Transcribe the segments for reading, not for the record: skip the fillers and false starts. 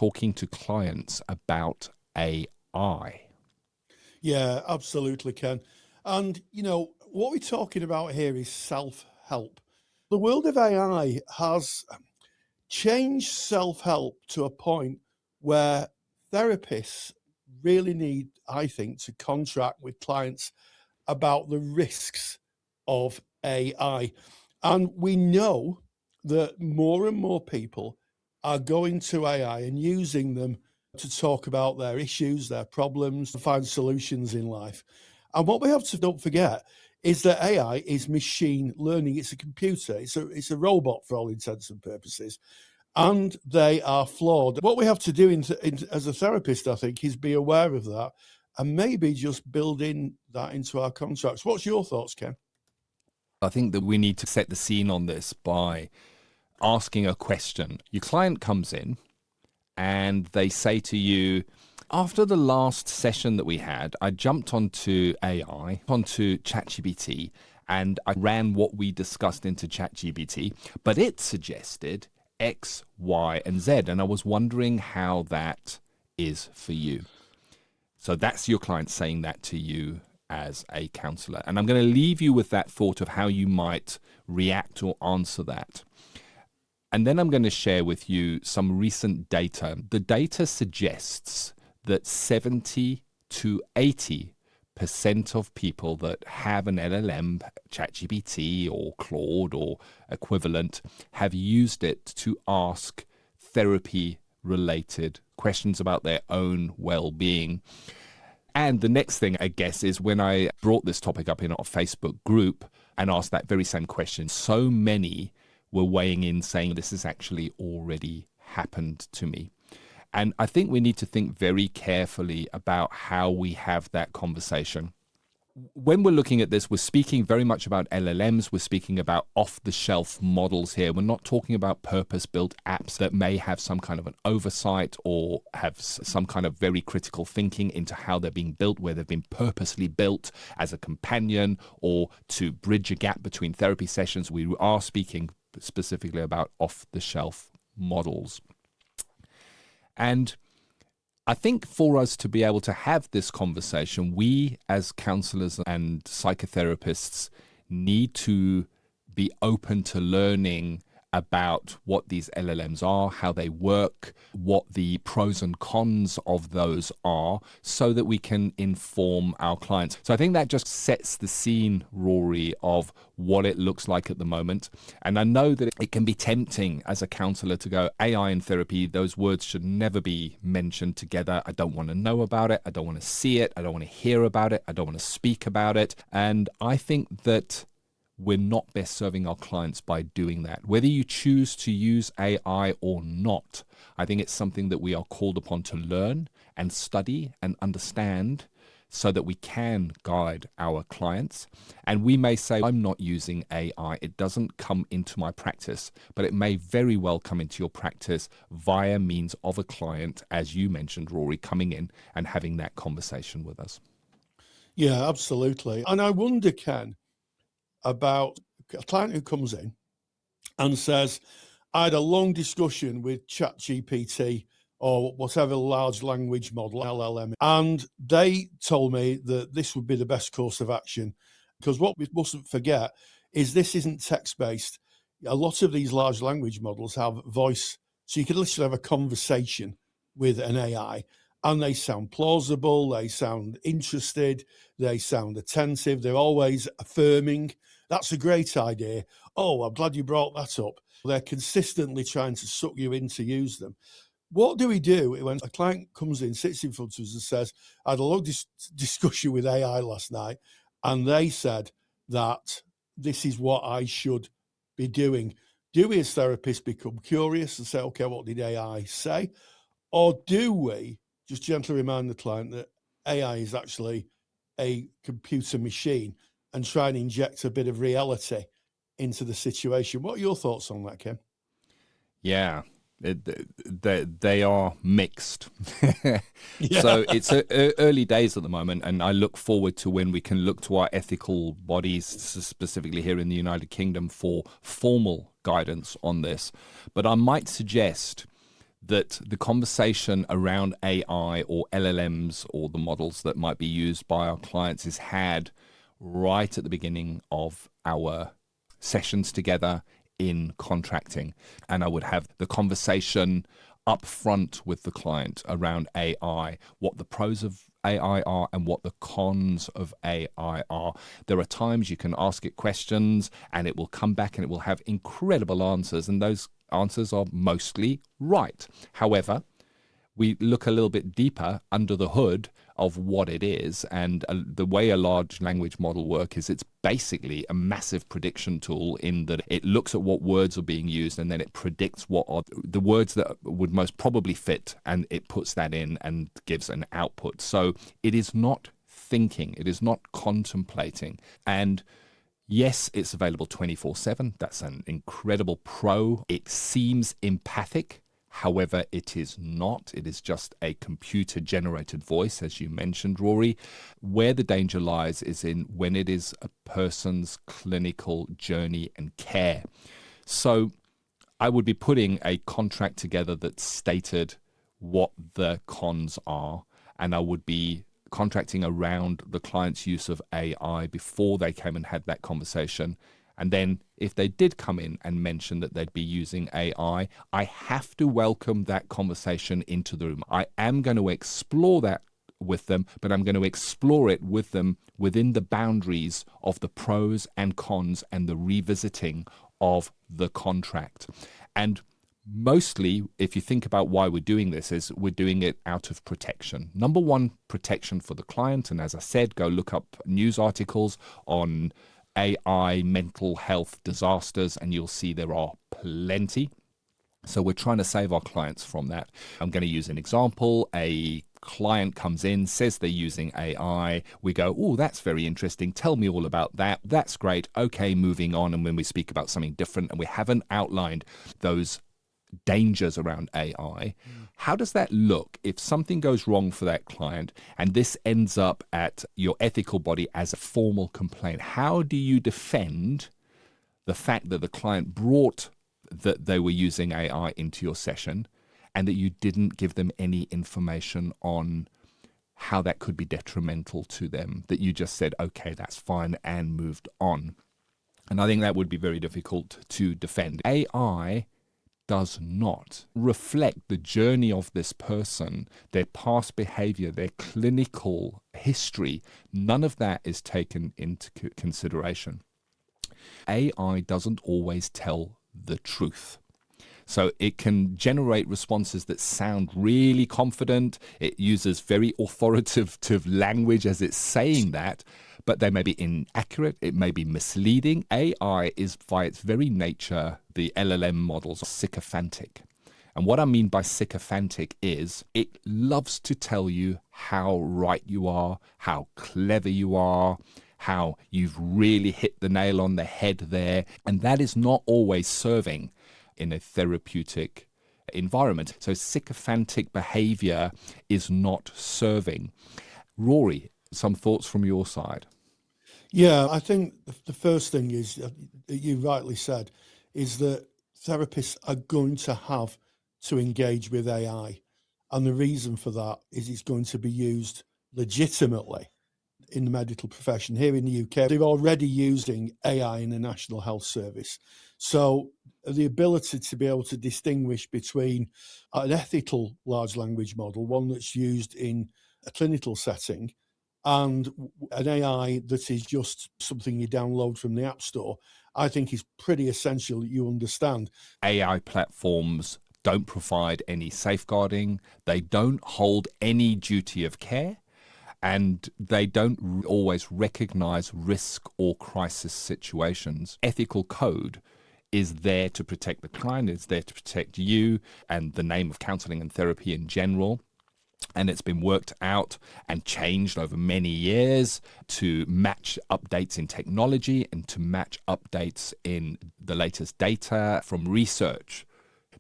talking to clients about AI. Yeah, absolutely, Ken. And, what we're talking about here is self-help. The world of AI has changed self-help to a point where therapists really need, I think, to contract with clients about the risks of AI. And we know that more and more people are going to AI and using them to talk about their issues, their problems, to find solutions in life. And what we have to don't forget is that AI is machine learning. It's a computer. It's a robot for all intents and purposes. And they are flawed. What we have to do as a therapist, I think, is be aware of that and maybe just build in that into our contracts. What's your thoughts, Ken? I think that we need to set the scene on this by asking a question. Your client comes in and they say to you, after the last session that we had, I jumped onto AI, onto ChatGPT, and I ran what we discussed into ChatGPT, but it suggested X, Y, and Z. And I was wondering how that is for you. So that's your client saying that to you as a counselor. And I'm going to leave you with that thought of how you might react or answer that. And then I'm going to share with you some recent data. The data suggests that 70 to 80% of people that have an LLM, ChatGPT or Claude or equivalent, have used it to ask therapy-related questions about their own well-being. And the next thing, I guess, is when I brought this topic up in our Facebook group and asked that very same question, so many were weighing in saying this has actually already happened to me. And I think we need to think very carefully about how we have that conversation. When we're looking at this, we're speaking very much about LLMs. We're speaking about off-the-shelf models here. We're not talking about purpose-built apps that may have some kind of an oversight or have some kind of very critical thinking into how they're being built, where they've been purposely built as a companion or to bridge a gap between therapy sessions. We are speaking specifically about off-the-shelf models. And I think for us to be able to have this conversation, we as counselors and psychotherapists need to be open to learning about what these LLMs are, how they work, what the pros and cons of those are, so that we can inform our clients. So I think that just sets the scene, Rory, of what it looks like at the moment. And I know that it can be tempting as a counselor to go, AI and therapy, those words should never be mentioned together. I don't want to know about it. I don't want to see it. I don't want to hear about it. I don't want to speak about it. And I think that we're not best serving our clients by doing that. Whether you choose to use AI or not, I think it's something that we are called upon to learn and study and understand so that we can guide our clients. And we may say, I'm not using AI. It doesn't come into my practice, but it may very well come into your practice via means of a client, as you mentioned, Rory, coming in and having that conversation with us. Yeah, absolutely. And I wonder, Ken, about a client who comes in and says, I had a long discussion with ChatGPT or whatever large language model, LLM, and they told me that this would be the best course of action. Because what we mustn't forget is this isn't text-based. A lot of these large language models have voice, so you can literally have a conversation with an AI, and they sound plausible, they sound interested, they sound attentive, they're always affirming. That's a great idea. Oh, I'm glad you brought that up. They're consistently trying to suck you in to use them. What do we do when a client comes in, sits in front of us and says, I had a long discussion with AI last night, and they said that this is what I should be doing? Do we as therapists become curious and say, okay, what did AI say? Or do we just gently remind the client that AI is actually a computer machine and try and inject a bit of reality into the situation? What are your thoughts on that, Ken? Yeah, they are mixed. Yeah. So it's early days at the moment, and I look forward to when we can look to our ethical bodies, specifically here in the United Kingdom, for formal guidance on this. But I might suggest that the conversation around AI or LLMs or the models that might be used by our clients is had right at the beginning of our sessions together in contracting. And I would have the conversation up front with the client around AI, what the pros of AI are and what the cons of AI are. There are times you can ask it questions and it will come back and it will have incredible answers, and those answers are mostly right. However, we look a little bit deeper under the hood of what it is. And the way a large language model works is it's basically a massive prediction tool in that it looks at what words are being used and then it predicts what are the words that would most probably fit, and it puts that in and gives an output. So it is not thinking, it is not contemplating. And yes, it's available 24/7. That's an incredible pro. It seems empathic. However, it is not. It is just a computer-generated voice, as you mentioned, Rory. Where the danger lies is in when it is a person's clinical journey and care. So I would be putting a contract together that stated what the cons are, and I would be contracting around the client's use of AI before they came and had that conversation. And then if they did come in and mention that they'd be using AI, I have to welcome that conversation into the room. I am going to explore that with them, but I'm going to explore it with them within the boundaries of the pros and cons and the revisiting of the contract. And mostly, if you think about why we're doing this, is we're doing it out of protection. Number one, protection for the client. And as I said, go look up news articles on AI, mental health disasters, and you'll see there are plenty. So we're trying to save our clients from that. I'm going to use an example. A client comes in, says they're using AI. We go, oh, that's very interesting. Tell me all about that. That's great. Okay, moving on. And when we speak about something different and we haven't outlined those dangers around AI, how does that look if something goes wrong for that client and this ends up at your ethical body as a formal complaint? How do you defend the fact that the client brought that they were using AI into your session and that you didn't give them any information on how that could be detrimental to them, that you just said, okay, that's fine, and moved on? And I think that would be very difficult to defend. AI does not reflect the journey of this person, their past behavior, their clinical history. None of that is taken into consideration. AI doesn't always tell the truth. So it can generate responses that sound really confident. It uses very authoritative language as it's saying that, but they may be inaccurate. It may be misleading. AI is, by its very nature, the LLM models, are sycophantic. And what I mean by sycophantic is it loves to tell you how right you are, how clever you are, how you've really hit the nail on the head there. And that is not always serving in a therapeutic environment. So sycophantic behavior is not serving. Rory, some thoughts from your side? Yeah, I think the first thing is, that you rightly said, is that therapists are going to have to engage with AI. And the reason for that is it's going to be used legitimately in the medical profession. Here in the UK, they're already using AI in the National Health Service. So the ability to be able to distinguish between an ethical large language model, one that's used in a clinical setting, and an AI that is just something you download from the App Store, I think is pretty essential that you understand. AI platforms don't provide any safeguarding. They don't hold any duty of care. And they don't always recognize risk or crisis situations. Ethical code is there to protect the client, it's there to protect you and the name of counselling and therapy in general. And it's been worked out and changed over many years to match updates in technology and to match updates in the latest data from research.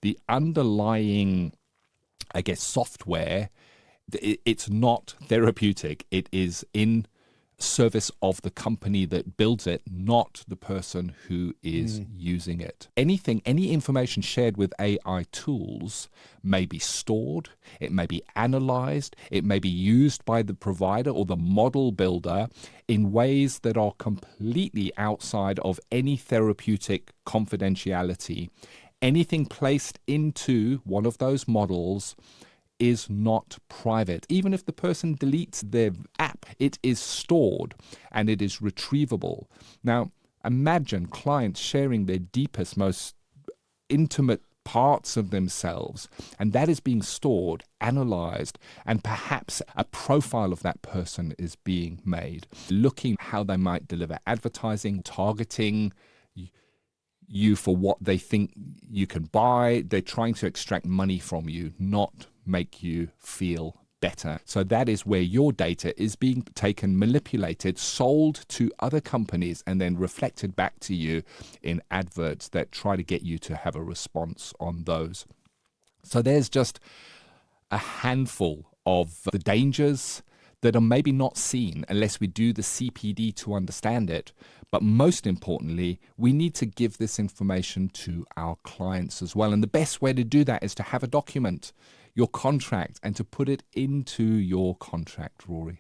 The underlying, software, it's not therapeutic. It is in service of the company that builds it, not the person who is using it. Any information shared with AI tools may be stored, it may be analyzed, it may be used by the provider or the model builder in ways that are completely outside of any therapeutic confidentiality. Anything placed into one of those models is not private. Even if the person deletes their app, it is stored and it is retrievable. Now, imagine clients sharing their deepest, most intimate parts of themselves, and that is being stored, analyzed, and perhaps a profile of that person is being made, looking how they might deliver advertising, targeting you for what they think you can buy. They're trying to extract money from you, not make you feel better. So that is where your data is being taken, manipulated, sold to other companies, and then reflected back to you in adverts that try to get you to have a response on those. So there's just a handful of the dangers that are maybe not seen unless we do the CPD to understand it. But most importantly, we need to give this information to our clients as well. And the best way to do that is to have a document, your contract, and to put it into your contract, Rory.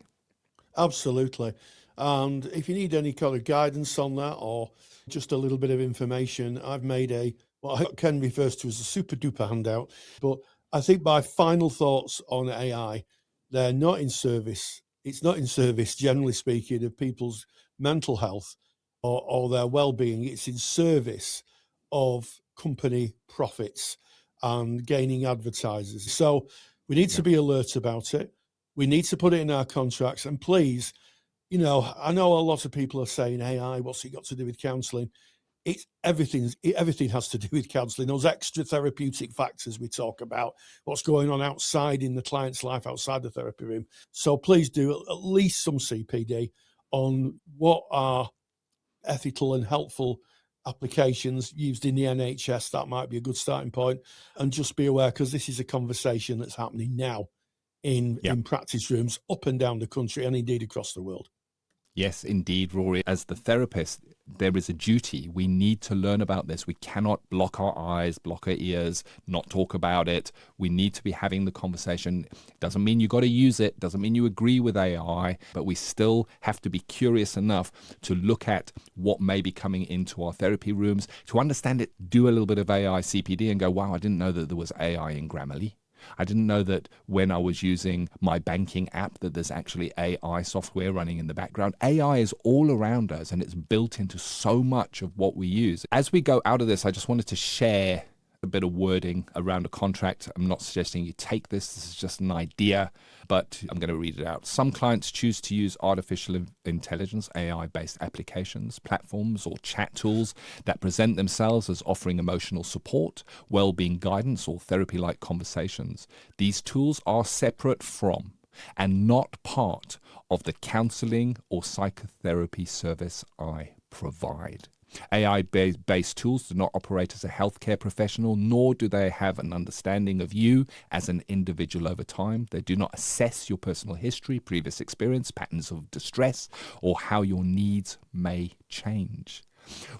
Absolutely. And if you need any kind of guidance on that or just a little bit of information, I've made what Ken refers to as a super duper handout. But I think my final thoughts on AI, they're not in service. It's not in service, generally speaking, of people's mental health or their well-being. It's in service of company profits and gaining advertisers. So we need to be alert about it. We need to put it in our contracts. And please, I know a lot of people are saying, AI, what's it got to do with counselling? Everything has to do with counselling. Those extra therapeutic factors we talk about, what's going on outside in the client's life, outside the therapy room. So please do at least some CPD on what are ethical and helpful applications used in the NHS. That might be a good starting point. And just be aware, because this is a conversation that's happening now in practice rooms up and down the country and indeed across the world. Yes, indeed, Rory. As the therapist, there is a duty. We need to learn about this. We cannot block our eyes, block our ears, not talk about it. We need to be having the conversation. It doesn't mean you got to use it. Doesn't mean you agree with AI, but we still have to be curious enough to look at what may be coming into our therapy rooms, to understand it, do a little bit of AI CPD and go, wow, I didn't know that there was AI in Grammarly. I didn't know that when I was using my banking app that there's actually AI software running in the background. AI is all around us and it's built into so much of what we use. As we go out of this, I just wanted to share a bit of wording around a contract. I'm not suggesting you take this. This is just an idea, but I'm going to read it out. Some clients choose to use artificial intelligence, AI-based applications, platforms, or chat tools that present themselves as offering emotional support, well-being guidance, or therapy-like conversations. These tools are separate from and not part of the counselling or psychotherapy service I provide. AI-based tools do not operate as a healthcare professional, nor do they have an understanding of you as an individual over time. They do not assess your personal history, previous experience, patterns of distress, or how your needs may change.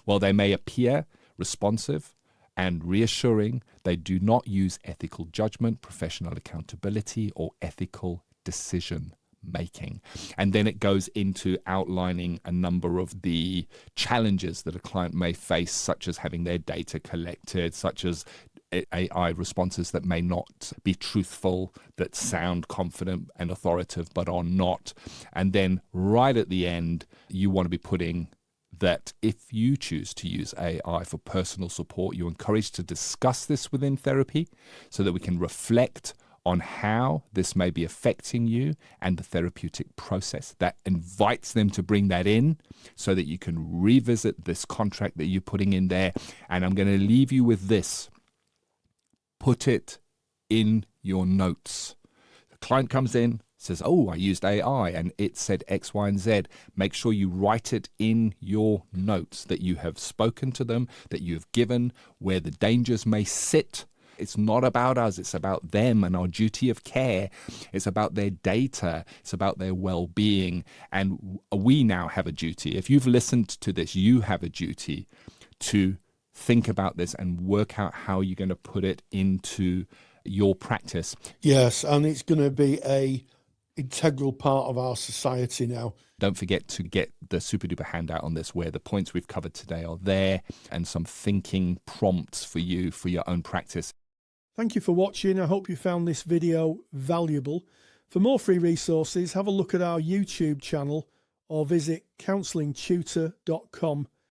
While they may appear responsive and reassuring, they do not use ethical judgment, professional accountability, or ethical decision making. And then it goes into outlining a number of the challenges that a client may face, such as having their data collected, such as AI responses that may not be truthful, that sound confident and authoritative but are not. And then right at the end, you want to be putting that if you choose to use AI for personal support, you're encouraged to discuss this within therapy so that we can reflect on how this may be affecting you and the therapeutic process. That invites them to bring that in so that you can revisit this contract that you're putting in there. And I'm going to leave you with this. Put it in your notes. The client comes in, says, oh, I used AI and it said X, Y, and Z. Make sure you write it in your notes that you have spoken to them, that you have given, where the dangers may sit, It's not about us. It's about them and our duty of care. It's about their data. It's about their well-being. And we now have a duty. If you've listened to this, you have a duty to think about this and work out how you're going to put it into your practice. Yes, and it's going to be a integral part of our society now. Don't forget to get the super duper handout on this, where the points we've covered today are there and some thinking prompts for you for your own practice. Thank you for watching. I hope you found this video valuable. For more free resources, have a look at our YouTube channel or visit counsellingtutor.com